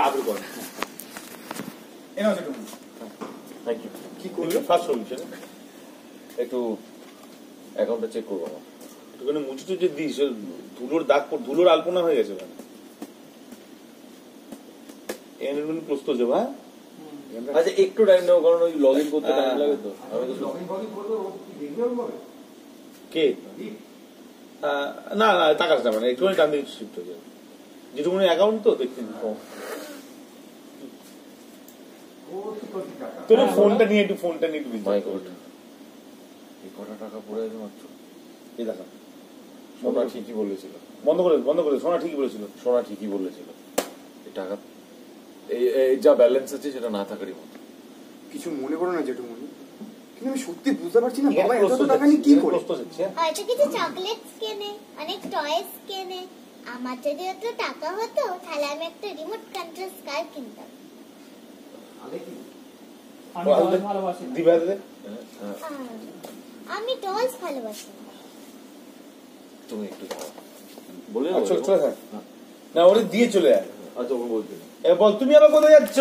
আবু কর এনাও যেটা thank you. কি করবে ফার্স্ট সলিউশন একটু অ্যাকাউন্টটা চেক করবো আমার। একটুখানি মুছে টুচে দিস, ধুলোর দাগ ধুলোর আলপনা হয়ে গেছে ওখানে। এনরোলমেন্ট ক্লোজ তো যাবে। হ্যাঁ আচ্ছা একটু টাইম নেবো, কারণ ওই লগ ইন করতে টাইম লাগে তো। আমি তো কে না না তাকাস না, মানে একটুখানি টান দিয়ে শিফট হয়ে যাবে, যেটুকুনি অ্যাকাউন্ট তো দেখতে তোর ফোনটা নিয়ে একটু মাই গড, এই কটা টাকা পড়ে আছে মাত্র। এই দেখা সোনা ঠিকই বলেছিল, বন্ধ করে সোনা ঠিকই বলেছিল। সোনা ঠিকই বলেছিল এই টাকা এই যা ব্যালেন্স আছে সেটা না থাকারই মতো। কিছু মনে করো না জেঠুমনি, কিন্তু আমি সত্যি বুঝতে পারছি না বাবা এত টাকা নিয়ে কি করে। হয়তো কিছু চকলেটস কেনে, অনেক টয়েস কেনে। আমার যদি এত টাকা হতো তাহলে আমি একটা রিমোট কন্ট্রোল কার কিনতাম। আমি টলস ভালোবাসি। তুমি একটু বলে না ওরে দিয়ে চলে যায়। আচ্ছা বলছি বল তুমি আবার কোথায় যাচ্ছ?